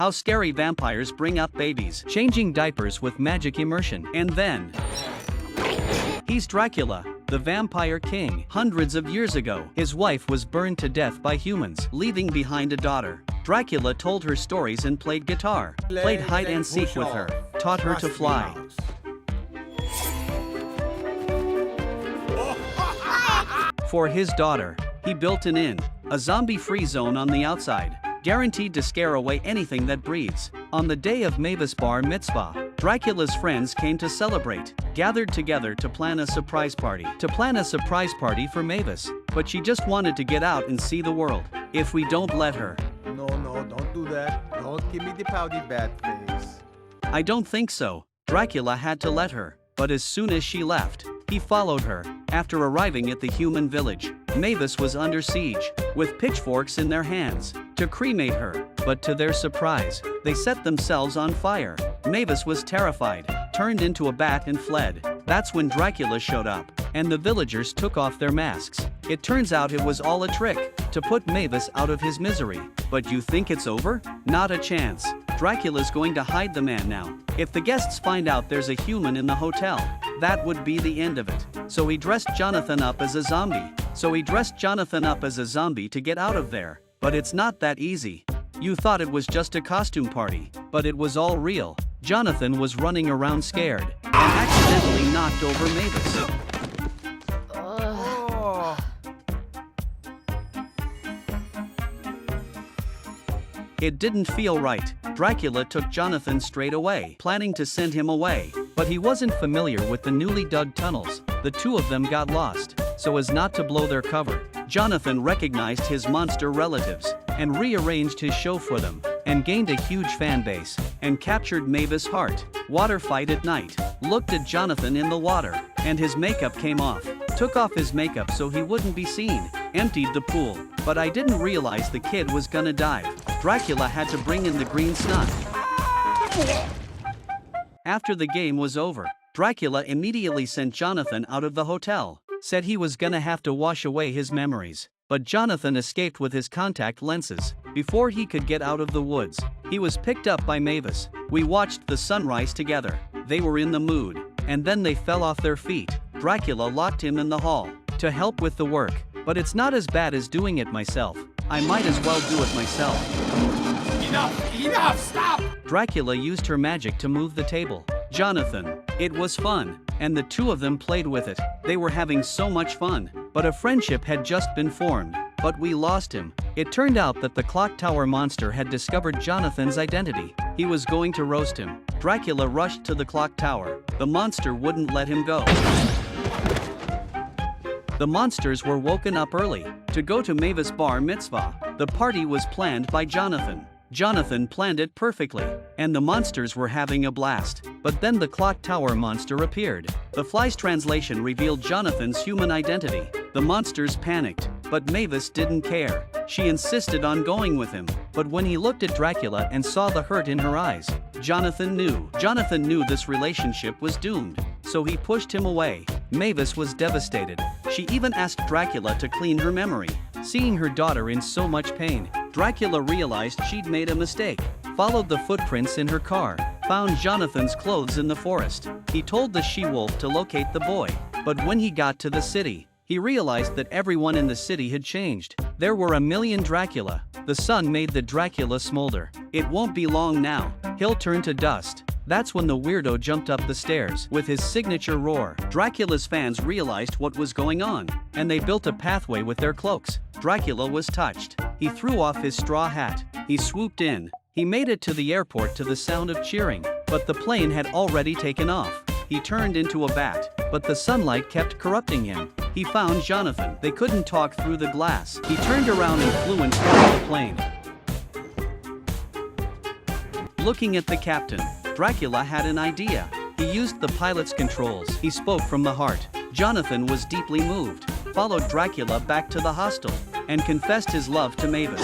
how scary vampires bring up babies, changing diapers with magic immersion. And then, he's Dracula, the vampire king. Hundreds of years ago, his wife was burned to death by humans, leaving behind a daughter. Dracula told her stories and played guitar, played hide and seek with her, taught her to fly. For his daughter, he built an inn, a zombie-free zone on the outside, guaranteed to scare away anything that breathes. On the day of Mavis' bar mitzvah, Dracula's friends came to celebrate, gathered together to plan a surprise party. For Mavis, but she just wanted to get out and see the world. If we don't let her. No, don't do that. Don't give me the pouty bad face. I don't think so. Dracula had to let her, but as soon as she left, he followed her. After arriving at the human village, Mavis was under siege, with pitchforks in their hands, to cremate her. But to their surprise, they set themselves on fire. Mavis was terrified, turned into a bat and fled. That's when Dracula showed up, and the villagers took off their masks. It turns out it was all a trick, to put Mavis out of his misery. But you think it's over? Not a chance. Dracula's going to hide the man now. If the guests find out there's a human in the hotel, that would be the end of it. So he dressed Jonathan up as a zombie to get out of there. But it's not that easy. You thought it was just a costume party, but it was all real. Jonathan was running around scared, and accidentally knocked over Mavis. It didn't feel right. Dracula took Jonathan straight away, planning to send him away. But he wasn't familiar with the newly dug tunnels. The two of them got lost. So as not to blow their cover, Jonathan recognized his monster relatives, and rearranged his show for them, and gained a huge fan base, and captured Mavis' heart. Water fight at night. Looked at Jonathan in the water, and his makeup came off. Took off his makeup so he wouldn't be seen. Emptied the pool. But I didn't realize the kid was gonna dive. Dracula had to bring in the green snot. After the game was over, Dracula immediately sent Jonathan out of the hotel. Said he was gonna have to wash away his memories. But Jonathan escaped with his contact lenses. Before he could get out of the woods, he was picked up by Mavis. We watched the sunrise together. They were in the mood. And then they fell off their feet. Dracula locked him in the hall to help with the work. But it's not as bad as doing it myself. I might as well do it myself. Enough, stop! Dracula used her magic to move the table. Jonathan. It was fun, and the two of them played with it. They were having so much fun, but a friendship had just been formed. But we lost him. It turned out that the clock tower monster had discovered Jonathan's identity. He was going to roast him. Dracula rushed to the clock tower. The monster wouldn't let him go. The monsters were woken up early to go to Mavis' bar mitzvah. The party was planned by Jonathan. Jonathan planned it perfectly, and the monsters were having a blast. But then the clock tower monster appeared. The fly's translation revealed Jonathan's human identity. The monsters panicked, but Mavis didn't care. She insisted on going with him. But when he looked at Dracula and saw the hurt in her eyes, Jonathan knew this relationship was doomed. So he pushed him away. Mavis was devastated. She even asked Dracula to clean her memory. Seeing her daughter in so much pain, Dracula realized she'd made a mistake. Followed the footprints in her car, found Jonathan's clothes in the forest. He told the she-wolf to locate the boy. But when he got to the city, he realized that everyone in the city had changed. There were a million Dracula. The sun made the Dracula smolder. It won't be long now. He'll turn to dust. That's when the weirdo jumped up the stairs with his signature roar. Dracula's fans realized what was going on, and they built a pathway with their cloaks. Dracula was touched. He threw off his straw hat. He swooped in. He made it to the airport to the sound of cheering, but the plane had already taken off. He turned into a bat, but the sunlight kept corrupting him. He found Jonathan. They couldn't talk through the glass. He turned around and flew in front of the plane. Looking at the captain, Dracula had an idea. He used the pilot's controls. He spoke from the heart. Jonathan was deeply moved, followed Dracula back to the hostel, and confessed his love to Mavis.